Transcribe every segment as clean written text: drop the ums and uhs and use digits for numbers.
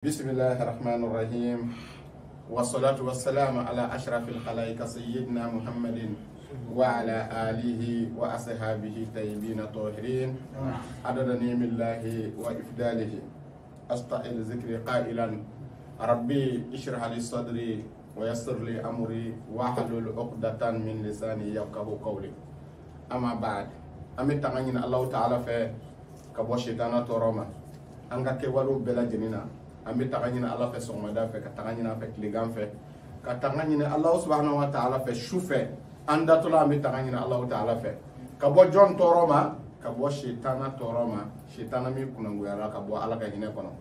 بسم الله الرحمن الرحيم والصلاة والسلام على أشرف الخلائق سيدنا محمد وعلى آله وأصحابه الطيبين الطاهرين عدد نعم الله وإفضاله أستعيذ ذكري قائلا ربي اشرح لي صدري ويسر لي أمري واحلل عقدة من لساني يفقهوا قولي أما بعد أمي تغنين الله تعالى في كبو شيطان تورما أنك كوالو بلا جنينا ambe tagañina Allah fe sogmada fe ka tagañina fe kligan fe ka tagañina Allah subhanahu wa ta'ala fe shufe anda tola ambe tagañina Allah ta'ala fe ka bo jon toroma ka bo shaytana toroma shaytana mi kunangu yara ka bo Allah ka hine kono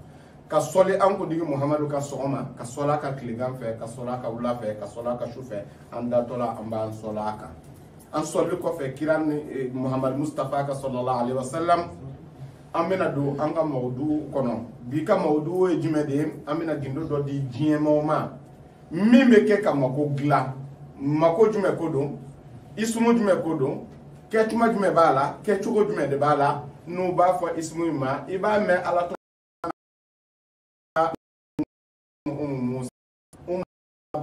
ka soli an ko digi Muhammadu ka sogma ka sola ka kligan fe ka sola ka wula fe ka sola ka shufe anda tola amba an sola ka an soli ko fe kiran Muhammad Mustafa ka sallallahu alaihi wasallam amena do anga mawdu kono bika mawdu e jumede amena gindo do di jiemo ma mime ke kamako gla mako jume kodo ismu jume kodo ke tuma jume bala ke chugo jume de bala no ba fo ismu ma iba me ala to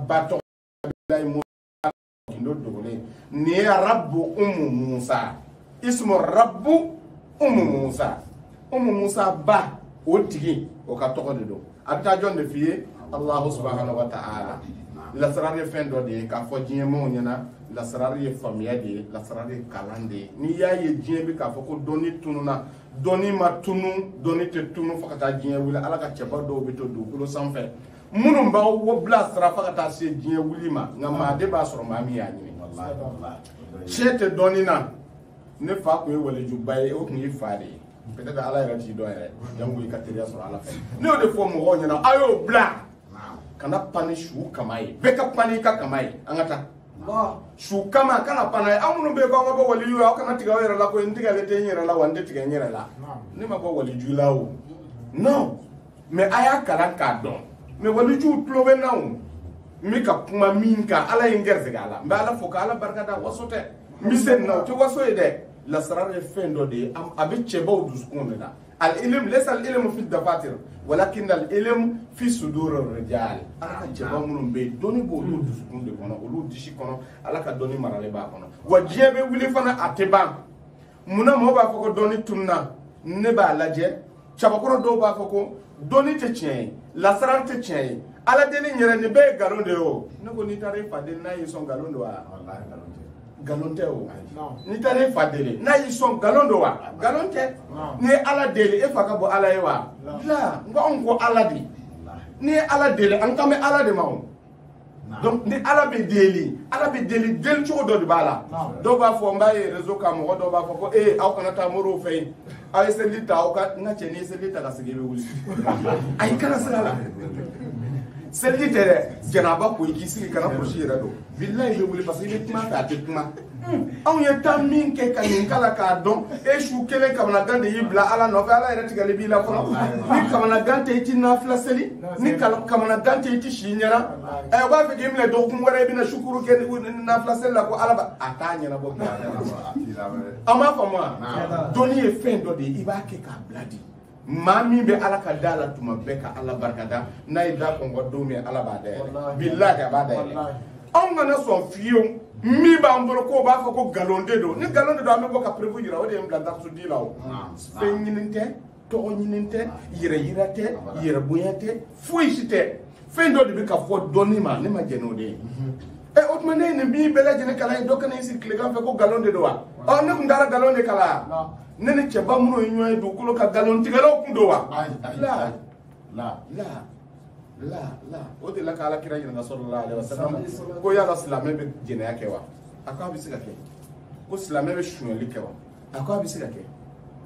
bato lay mo gindo dogole ni rabbu Musa ismu rabbu Musa Musa ba o tigi o ka tɔgɔ de don a bɛ taa jɔn de f'i ye Allahu subhanahu wa ta'ala lasarari ye fɛn dɔ de ye k'a fɔ diɲɛmɔgɔw ɲɛna lasarari ye faamuya de ye lasarari ye kalan de ye n'i y'a ye diɲɛ bɛ k'a fɔ ko dɔnni tununa dɔnni ma tunu dɔnni tɛ tunu fo ka taa diɲɛ wuli Ala ka cɛba dɔw bɛ to dugukolo sanfɛ minnu b'aw bila sira fo ka taa se diɲɛ wuli ma nka maa de b'a sɔrɔ maa min y'a ɲini sɛ tɛ dɔnni na ne fa tun ye walijuba ye o tun ye fa de ye peut-être Ala yɛrɛ t'i dɔn yɛrɛ jango i ka teriya sɔrɔ Ala fɛ ne y'o de fɔ mɔgɔw ɲɛna a y'o bila kana pani su kama ye bɛɛ ka pani i ka kama ye an ka taa su kama kana pana ye an minnu bɛ yen ko an ka bɔ waliyu aw kana tigɛ aw yɛrɛ la ko n tigɛlen tɛ n yɛrɛ la wa n tɛ tigɛ n yɛrɛ la ne ma bɔ waliju la o non mais a y'a kalan k'a dɔn mais walijuw tulo bɛ na o n bɛ ka kuma min kan Ala ye n gɛrɛsɛgɛ a la n bɛ Ala fo ka Ala barikada waso tɛ n bɛ se nin na o tɛ waso ye dɛ lasarari ye fɛn dɔ de ye a bɛ cɛbaw dusukun de la al-ilm laysa al-ilmu fi dafatir walakin al-ilm fi sudur ar-rijal Ala ka cɛba minnu bɛ yen dɔnni b'olu dusukun de kɔnɔ olu disi kɔnɔ Ala ka dɔnni maralen b'a kɔnɔ wa diɲɛ bɛ wuli fana a tɛ ban munna mɔgɔw b'a fɔ ko dɔnni tununa ne b'a lajɛ cabakɔrɔ dɔw b'a fɔ ko dɔnni tɛ tiɲɛ ye lasarari tɛ tiɲɛ ye Ala deli yɛrɛ nin bɛɛ ye nkalon de ye o ne ko n'i taara i faden n'a y'i sɔn nkalon don wa nkalon tɛ o n'i taara i fa deli n'a y'i sɔn nkalon don wa nkalon tɛ n'i ye Ala deli e fa ka bɔ Ala ye wa la n ko anw ko Ala de n'i ye Ala deli an kan bɛ Ala de ma o donc ni Ala bɛ deli deli cogo dɔ de b'a la dɔw b'a fɔ n b'a ye réseau kan mɔgɔ dɔw b'a fɔ ko aw kana taa moriw fɛ yen aw ye seli ta aw ka n ka cɛ n'i ye seli ta ka segin i bɛ wuli ayi kana sira la seliji tɛ dɛ janaba ko i k'i sigi kana kɔlɔsi yɛrɛ don bilahi i bɛ wuli parce que i bɛ kuma fɛ a tɛ kuma anw ye taa min kɛ ka nin kala k'a dɔn e su kelen kamanagan de y'i bila Ala nɔfɛ Ala yɛrɛ tigɛli b'i la fɔlɔ ni kamanagan tɛ i ti nafila seli ni kamanagan tɛ i ti si ɲɛna o b'a fɛ k'i minɛ dɔgɔkun wɛrɛ i bɛna sukuru kɛ nafila seli la ko Ala ba a t'a ɲɛnabɔ an b'a faamu wa dɔnni ye fɛn dɔ de ye i b'a kɛ k'a bila di maa min bɛ Ala ka da la tuma bɛɛ ka Ala barikada n'a ye da kɔngɔ don min Ala b'a dayɛlɛ bilahi a b'a dayɛlɛ anw kana sɔn fiyewu min b'an bolo k'o b'a fɔ ko nkalon de don ni nkalon de don an bɛ bɔ ka preuve yira o de ye n bila darasu di la o fɛn ɲini tɛ tɔgɔ ɲini tɛ yɛrɛ yira tɛ yɛrɛ bonya tɛ foyi si tɛ fɛn dɔ de bɛ ka fɔ dɔnni ma ne ma jɛn n'o de ye o tuma ne ye nin min bɛɛ lajɛlen kalan ye dɔ kana i sigi tilegan fɛ ko nkalon de don wa ne tun taara nkalon de kalan ne ni cɛba minnu ye ɲɔgɔn ye dugukolo ka nkalon tigɛlaw kun don wa la o de la ka Ala kira ɲininka sallallahu alaihi wasallam ko yala silamɛ bɛ jɛnɛya kɛ wa a ko a bɛ se ka kɛ ko silamɛ bɛ suɲɛli kɛ wa a ko a bɛ se ka kɛ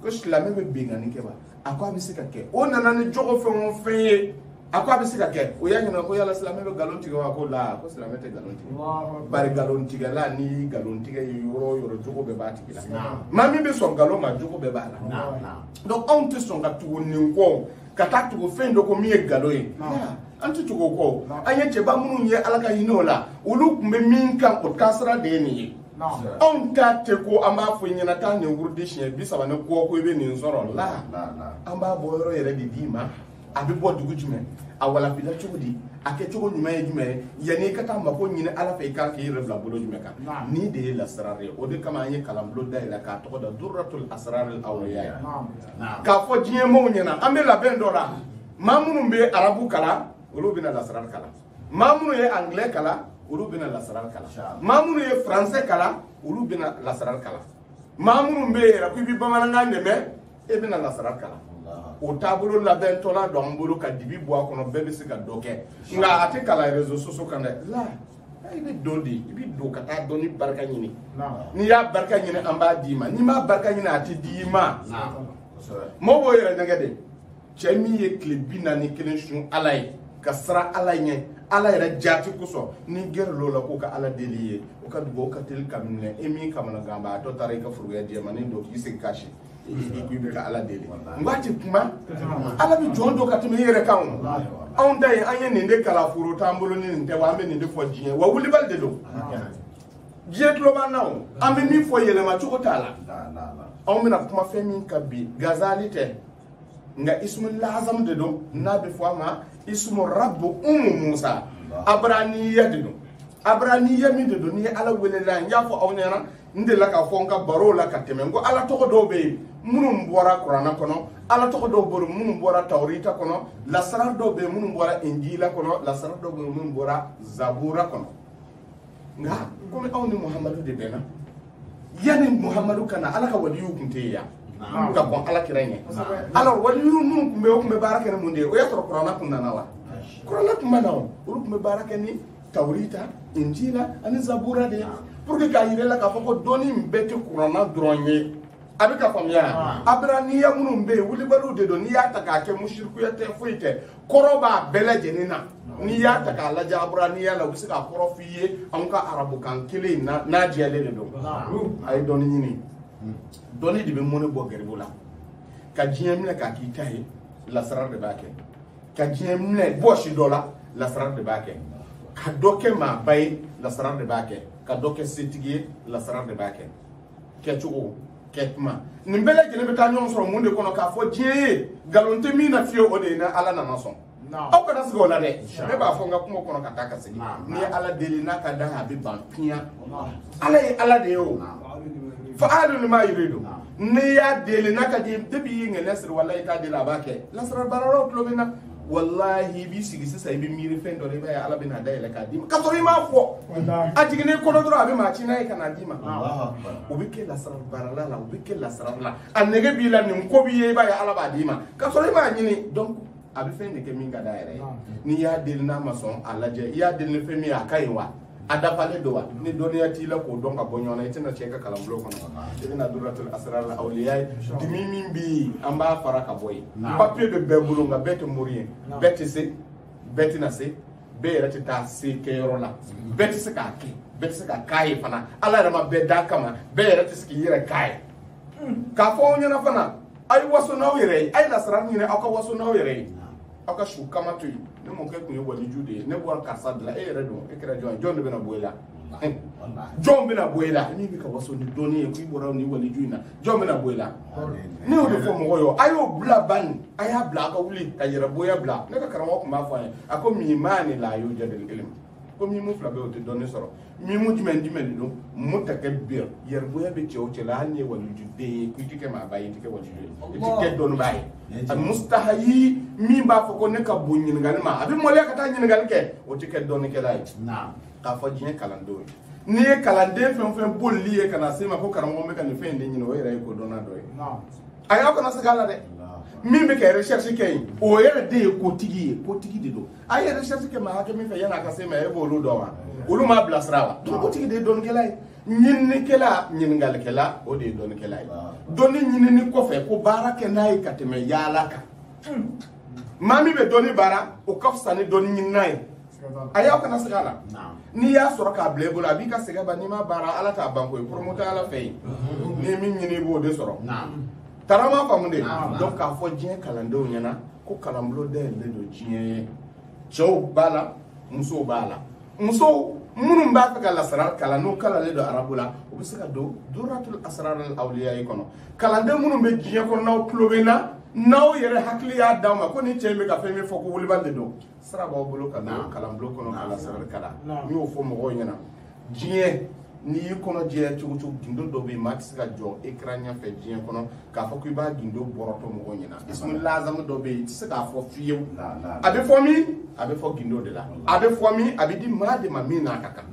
ko silamɛ bɛ bengani kɛ wa a ko a bɛ se ka kɛ o nana ni jogo fɛn o fɛn ye a ko a bɛ se ka kɛ o y'a ɲininka ko yala silamɛ bɛ nkalon tigɛ wa ko la ko silamɛ tɛ nkalon tigɛ bari nkalon tigɛla ni nkalon tigɛ ye yɔrɔ o yɔrɔ jogo bɛɛ b'a tigi la maa min bɛ sɔn nkalon ma jogo bɛɛ b'a la donc anw tɛ sɔn ka tugu nin kɔ ka taa tugu fɛn dɔ ko min ye nkalon ye an tɛ tugu o kɔ an ye cɛba minnu ye Ala ka hinɛ o la olu tun bɛ min kan o taasira de ye nin ye anw ta tɛ ko an b'a fɔ i ɲɛna taa nin wurudi siɲɛ 30 ni kɔ ko i bɛ nin sɔrɔ la an b'a bɔ yɔrɔ yɛrɛ de d'i ma a bɛ bɔ dugu jumɛn a walafila cogo di a kɛ cogo ɲuman ye jumɛn ye yanni i ka taa mako ɲini ala fɛ i kan k'i yɛrɛ bila bolo jumɛn kan ni de ye lasirare ye o de kama an ye kalanbulon dayɛlɛ k'a tɔgɔ da durratul asraril awliya ye k'a fɔ diɲɛ maaw ɲɛna an bɛ labɛn dɔ la maa minnu bɛ arabu kalan olu bɛna lasirar kalan maa minnu ye anglais kalan olu bɛna lasirar kalan maa minnu ye français kalan olu bɛna lasirar kalan maa minnu bɛ yɛrɛ ko i bɛ bamanankan dɛmɛ e bɛna lasirar kalan o taabolo labɛn tɔla dɔn an bolo ka dibi bɔ a kɔnɔ bɛɛ bɛ se ka dɔ kɛ nka a tɛ kalan réseaux sociaux kan dɛ la i bɛ don de i bɛ don ka taa dɔnni barika ɲini n'i y'a barika ɲini an b'a d'i ma n'i m'a barika ɲini a tɛ di i ma mɔgɔw b'o yɛrɛ nɛgɛ de cɛ min ye tile 41 sun ala ye ka sira ala ɲɛ ala yɛrɛ jaati kosɔn ni gɛrɛ l'o la k'o ka ala deli ye o ka dugawu ka teli ka minɛ e min kamanagan b'a dɔ taara i ka furuya jɛmanin dɔ k'i segin k'a si i ko i bɛ ka ala deli n b'a ti kuma ala bɛ jɔn dɔ ka tɛmɛ i yɛrɛ kan anw ta ye an ye nin de kala foro t'an bolo ni nin tɛ wa an bɛ nin de fɔ diɲɛ wa wulibali de don diɲɛ tulo b'an na an bɛ min fɔ yɛlɛma cogo t'a la anw bɛna kuma fɛn min ka bi gazali tɛ nka ismu lazam de don n'a bɛ fɔ a ma ismu rabbu musa abraniya de don abraniya min de don ni ye ala wele la n y'a fɔ aw ɲɛna n delila k'a fɔ n ka baro la ka tɛmɛ n ko ala tɔgɔ dɔw bɛ yen minnu bɔra kuranna kɔnɔ ala tɔgɔ dɔw bɛ yen minnu bɔra tawrita kɔnɔ lasara dɔw bɛ yen minnu bɔra injila kɔnɔ lasara dɔw bɛ yen minnu bɔra zabura kɔnɔ nka komi aw ni muhamadu de bɛnna yanni muhamadu ka na ala ka waliyu tun tɛ yen yan ka kɔn ala kira ɲɛ alors waliyu minnu tun bɛ yen o tun bɛ baara kɛ ni mun de ye o y'a sɔrɔ kuranna tun nana wa kuranna tun ma na o olu tun bɛ baara kɛ ni tawrita injila ani zabura de ye pour que k'a yir'a la k'a fɔ ko dɔnni in bɛɛ tɛ kuranna dɔrɔn ye a bɛ ka faamuya abraniya minnu bɛ yen wulibaliw de don n'i y'a ta k'a kɛ musirikuya tɛ foyi tɛ kɔrɔ b'a bɛɛ lajɛlen na n'i y'a ta k'a lajɛ abraniya la u bɛ se k'a kɔrɔ f'i ye anw ka arabukan kelen in n'a jɛlen de don a ye dɔnni ɲini dɔnni de bɛ mɔnɛ bɔ gɛribu la ka diɲɛ minɛ k'a k'i ta ye lasara de b'a kɛ ka diɲɛ minɛ bɔsi dɔ la lasara de b'a kɛ ka dɔ kɛ maaba ye lasara de b'a kɛ ka dɔ kɛ setigi ye lasara de b'a kɛ kɛcogo kɛ kuma nin bɛɛ lajɛlen bɛ taa ɲɔgɔn sɔrɔ mun de kɔnɔ k'a fɔ diɲɛ ye nkalon tɛ min na fiyewu o de ye na ala nana sɔn aw kana sigi o la dɛ ne b'a fɔ n ka kuma kɔnɔ ka taa ka segin n'i ye ala deli n'a ka da a bɛ ban piɲa ala ye ala de ye o fa ala ma yiri don n'i y'a deli n'a ka di depuis i ŋɛnɛ siri walayi i t'a deli a b'a kɛ lasara baaralaw tulo bɛ na wallahi i b'i sigi sisan i bɛ miiri fɛn dɔ la i b'a ye ala bɛ n'a dayɛlɛ k'a d'i ma k'a sɔrɔ i m'a fɔ a jiginnen kɔnɔ dɔrɔn a bɛ maa ci n'a ye ka n'a d'i ma o bɛ kɛ lasara baarala la o bɛ kɛ lasara la a nege b'i la nin ko b'i ye i b'a ye ala b'a d'i ma k'a sɔrɔ i m'a ɲini donc a bɛ fɛn de kɛ min ka d'a yɛrɛ ye n'i y'a deli n'a ma sɔn a lajɛ i y'a deli ni fɛn min ye a ka ɲi wa a dafalen don wa ni dɔnniya t'i la k'o dɔn ka bɔ ɲɔgɔn na i tɛna cɛ ka kalanbulon kɔnɔ i bɛna durratul asraril awliya ye dimi min bɛ yen an b'a fara ka bɔ yen papiye bɛ bɛɛ bolo nka bɛɛ tɛ mori ye bɛɛ tɛ se bɛɛ tɛna se bɛɛ yɛrɛ tɛ taa se kɛyɔrɔ la bɛɛ tɛ se k'a kɛ bɛɛ tɛ se ka k'a ye fana ala yɛrɛ ma bɛɛ d'a kama bɛɛ yɛrɛ tɛ se k'i yɛrɛ k'a ye k'a fɔ aw ɲɛna fana a ye waso n'aw yɛrɛ ye a ye lasara ɲini aw ka waso n'aw yɛrɛ ye aw ka su kama to yen ne mɔkɛ tun ye waliju de ye ne bɔra karisa de la e yɛrɛ don e kɛra jɔn ye jɔn de bɛna bɔ i la jɔn bɛna bɔ i la min bɛ ka waso ni dɔnni ye k'i bɔra ni waliju in na jɔn bɛna bɔ i la ne y'o de fɔ mɔgɔw ye a y'o bila bani a y'a bila a ka wuli ka yɛrɛ bonya bila ne ka karamɔgɔ tun b'a fɔ an ye a ko min maa ni la a y'o jaabi kelen ko mimu fila bɛ o tɛ dɔnni sɔrɔ mimu jumɛn jumɛn de don mu ta kɛ bɛn yɛrɛ bonya bɛ cɛ o cɛ la hali ni ye waliju den ye k'i ti kɛ maaba ye i ti kɛ waliju ye i ti kɛ dɔnnibaa ye a mustahayi min b'a fɔ ko ne ka bon ɲininkali ma a bɛ mɔlɛya ka taa ɲininkali kɛ o ti kɛ dɔnnikɛla ye k'a fɔ diɲɛ kalandenw ye n'i ye kalanden fɛn o fɛn bolili ye ka na se ma ko karamɔgɔ bɛ ka nin fɛn in de ɲini o yɛrɛ ye ko dɔnna dɔ ye a y'aw kana segin a la dɛ min bɛ kɛ recherche kɛ yen o yɛrɛ de ye kotigi ye kotigi de don a ye recherche kɛ maa hakɛ min fɛ yan'a ka se ma e b'olu dɔn wa olu m'a bilasira wa donc kotigi de ye dɔnnikɛla ye ɲininikɛla ɲininkalikɛla o de ye dɔnnikɛla ye dɔnni ɲinini kɔfɛ ko baara kɛ n'a ye ka tɛmɛ yaala kan maa min bɛ dɔnni baara o ka fisa ni dɔnni ɲinina ye a y'aw kana segin a la n'i y'a sɔrɔ k'a bila i bolo a b'i ka sɛgɛn ban n'i ma baara ala t'a ban koyi promoteur ala fɛ yen n'i min ɲini i b'o de sɔrɔ tarama faamu de donc k'a fɔ diɲɛ kalandenw ɲɛna ko kalanbulon dayɛlɛlen don diɲɛ ye cɛw b'a la musow b'a la musow minnu b'a fɛ ka lasara kalan n'u kalanlen don arabu la u bɛ se ka don durratul asraril awliya kɔnɔ kalanden minnu bɛ diɲɛ kɔnɔ n'aw tulo bɛ na n'aw yɛrɛ hakili y'a d'aw ma ko ni cɛ in bɛ ka fɛn min fɔ ko wulibali de don sira b'aw bolo ka don kalanbulon kɔnɔ ka lasarali kalan n y'o fɔ mɔgɔw ɲɛna diɲɛ n'i y'i kɔnɔ jɛya cogo cogo gindo dɔ bɛ yen maa tɛ se ka jɔ écran ɲɛfɛ diɲɛ kɔnɔ k'a fɔ k'i b'a gindo bɔrɔtɔ mɔgɔw ɲɛna ismu lazamu dɔ bɛ yen i tɛ se k'a fɔ fiyewu a bɛ fɔ min a bɛ fɔ gindo de la a bɛ fɔ min a bɛ di maa de ma min n'a ka kan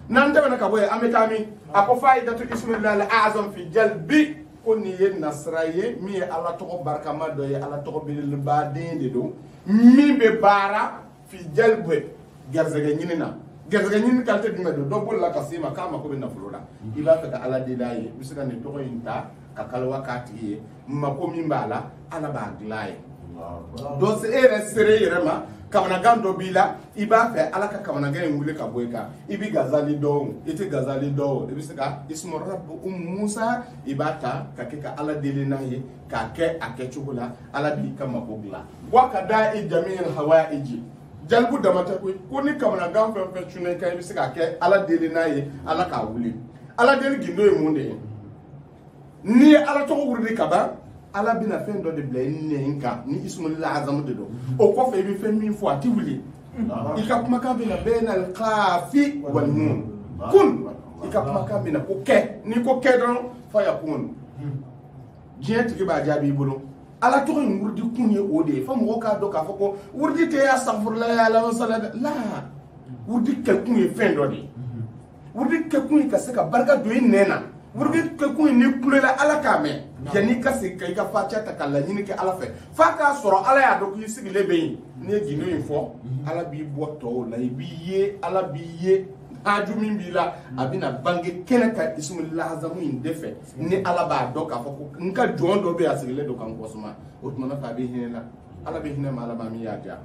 n'an tɛmɛna ka bɔ yen an bɛ taa min a ko fa'idatu ismillahi azam fi jalbi ko nin ye nasira ye min ye ala tɔgɔ barikama dɔ ye ala tɔgɔ belebeleba de don min bɛ baara fi jalbi garizɛgɛ ɲini na garizɛgɛ ɲini kalite jumɛn don dɔ bolila ka se ma k'a mako bɛ nafolo la i b'a fɛ ka ala deli a ye i bɛ se ka nin tɔgɔ in ta ka kaliwa k'a tigi ye mako min b'a la ala b'a dilan a ye dɔ se e yɛrɛ sere e yɛrɛ ma kamanagan dɔ b'i la i b'a fɛ ala ka kamanagan in wuli ka bɔ i kan i bɛ gazali dɔw i tɛ gazali dɔw i bɛ se ka ismu rabbu musa i b'a ta ka kɛ ka ala deli n'a ye k'a kɛ a kɛcogo la ala b'i ka mako dilan wa ka da i jamiil hawaiji jalibu dama tɛ koyi ko ni kamanagan fɛn fɛn cunna i kan i bɛ se k'a kɛ ala deli n'a ye ala k'a wuli ala deli gindo ye mun de ye n'i ye ala tɔgɔ wuli ka ban ala bɛna fɛn dɔ de bila i nɛn kan ni ismul azamu de don o kɔfɛ i bɛ fɛn min fɔ a tɛ wuli i ka kumakan bɛna bɛna kaafi wal nun kun i ka kumakan bɛna ko kɛ n'i ko kɛ dɔrɔn fa yakun diɲɛ tigi b'a jaabi i bolo ala tɔgɔ in wurudi kun ye o de ye fo mɔgɔw k'a dɔn k'a fɔ ko wurudi tɛ astaghfirullah ya ala wa sallam la wurudi kɛ kun ye fɛn dɔ de ye wurudi kɛ kun ye ka se ka barika don i nɛn na wurudi kɛ kun ye ni kulela ala k'a mɛn yanni ka se ka i ka fatiha ta ka laɲini kɛ ala fɛ f'a k'a sɔrɔ ala y'a dɔn k'i sigilen bɛ yen n'i ye gindo in fɔ ala b'i bɔ tɔw la i b'i ye ala b'i ye haju min b'i la a bɛna bange kɛnɛ ka ismu lazamu in de fɛ ni ala b'a dɔn k'a fɔ ko n ka jɔn dɔ bɛ yen a sigilen don kan kɔsuma o tuma na fɛ a bɛ hinɛ la ala bɛ hinɛ ma ala ma min y'a diya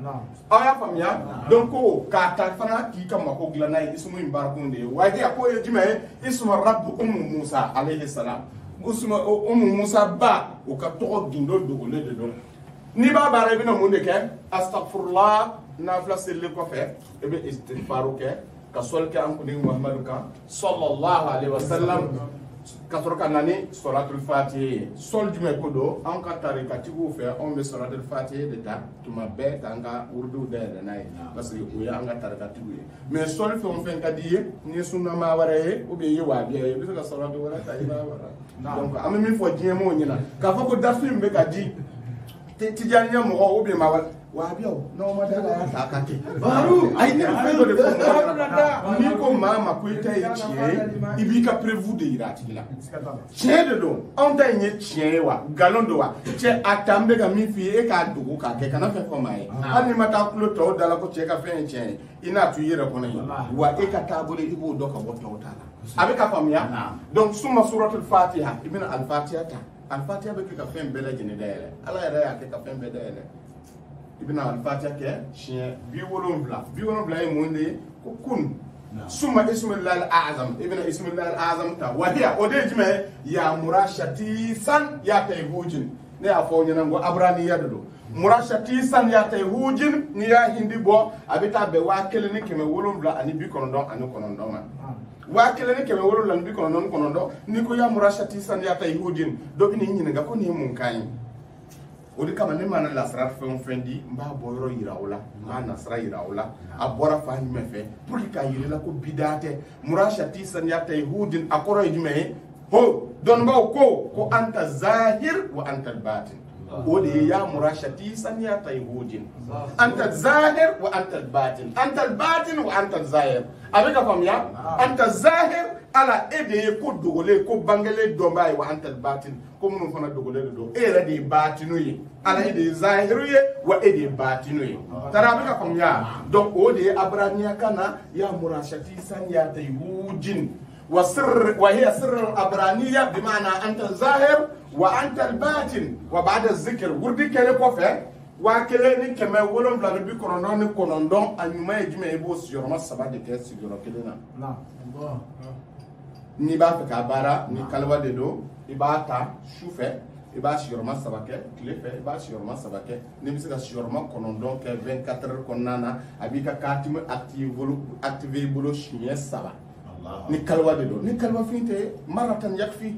aw y'a faamuya donc ko k'a ta fana k'i ka mako dilan n'a ye ismu in baarakun de ye waaye a ko ye jumɛn ye ismu rabbu musa alayhi salam musa ba o ka tɔgɔ gindo dogolen de don n'i b'a baara i bɛna mun de kɛ astaghfirullah nafila selilen kɔfɛ i bɛ istighfaru kɛ ka sɔli kɛ an kuntigi muhamadu kan sallallahu alaihi wasallam ka sɔrɔ ka na ni sɔlatul fatiha ye sɔli jumɛn ko don an ka tarikatigiw fɛ anw bɛ sɔlatul fatiha de ta tuma bɛɛ k'an ka wurudiw dayɛlɛ n'a ye parce que o ye an ka tarikatigiw ye mais sɔli fɛn o fɛn ka di ye ni ye sunnamaa wɛrɛ ye ou bien i ye wahabiya ye i bɛ se ka sɔlatu wɛrɛ ta i b'a wɛrɛ donc an bɛ min fɔ diɲɛ maaw ɲɛna k'a fɔ ko darsu in bɛ ka di tijaniya mɔgɔ ou bien maa wɛrɛ wahabiyaw n'aw ma da la y'a ta a ka kɛ ayi ne bɛ fɛn dɔ de fɔ mɔgɔ n'i ko maa ma ko i ta ye tiɲɛ ye i b'i ka preuve de yira a tigi la tiɲɛ de don anw ta in ye tiɲɛ ye wa nkalon don wa cɛ a ta n bɛ ka min f'i ye e k'a dogo k'a kɛ kana fɛn fɔ maa ye hali n'i ma taa tulo tɔw da la ko cɛ ka fɛn ye tiɲɛ ye i n'a to i yɛrɛ kɔnɔ ye wa e ka taabolo i b'o dɔn ka bɔ tɔw ta la a bɛ ka faamuya donc suma suratul fatiha i bɛna alifatiha ta alifatiha bɛ kɛ ka fɛn bɛɛ lajɛlen dayɛlɛ ala yɛrɛ y'a kɛ ka fɛn bɛɛ dayɛlɛ i bɛna alifatiha kɛ siɲɛ 70 ye mun de ye ko kun summa ismullahi al-azam i bɛna ismullahi al-azam ta wahiya o de ye jumɛn ye ya murashatisan ya tayhujin ne y'a fɔ aw ɲɛna ko abraniya de don murashatisan ya tayhujin n'i y'a hindi bɔ a bɛ taa bɛn 1799 ma 1799 n'i ko ya murashatisan ya tayhujin dɔ bɛ n'i ɲininka ko nin ye mun kan ye o de kama ne mana lasara fɛn o fɛn di n b'a bɔ yɔrɔ yira o la n b'a nasara yira o la a bɔra fan jumɛn fɛ pour que k'a yir'i la ko bidaa tɛ murashatisan ya tayhujin a kɔrɔ ye jumɛn ye ho dɔnnibaaw ko anta zahir wa anta batin o de ye ya murashatisan ya tayhujin anta zahir wa anta batin wa anta zahir a bɛ ka faamuya anta zahir ala e de ye ko dogolen ko bangelen dɔnbaa ye wa anta batin ko minnu fana dogolen de don e yɛrɛ de ye batinu ye ala e de ye zahiru ye wa e de ye batinu ye tara a bɛ ka faamuya donc o de ye abraniya kan na ya murashatisan ya tayhujin wa hiya sirr abraniya bima'ana anta zahir wa anta batin wa ba'da zikr wurdi kɛlen kɔfɛ 1799 a ɲuman ye jumɛn ye i b'o sigiyɔrɔma 3 de kɛ sigiyɔrɔ kelen na n'i b'a fɛ k'a baara ni kaliwa de don i b'a ta su fɛ i b'a sigiyɔrɔma 3 kɛ tile fɛ i b'a sigiyɔrɔma 3 kɛ n'i bɛ se ka sigiyɔrɔma 9 kɛ 24 heures kɔnɔna na a b'i ka carte activé i bolo siɲɛ 3 ni kaliwa de don ni kaliwa fin tɛ maratan yakfi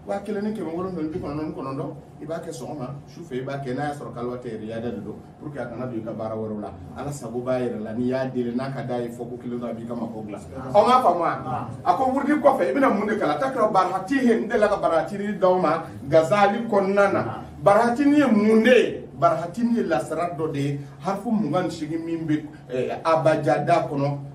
waa kelen ni kɛmɛ wolonwula bi kɔnɔntɔn i b'a kɛ sɔgɔma su fɛ i b'a kɛ n'a y'a sɔrɔ kaliwa tɛ riyada de don pour que a kana don i ka baara wɛrɛw la ala sago b'a yɛrɛ la n'i y'a deli n'a ka d'a ye fɔ ko kelen dɔ a b'i ka mako dilan aw m'a faamu wa a ko wurudi kɔfɛ i bɛna mun de kalan ta kɛra barahatini n delila ka barahatini d'aw ma gazali kɔnɔna na barahatini ye mun de ye barahatini ye lasara dɔ de ye harifu 28 min bɛ abajada kɔnɔ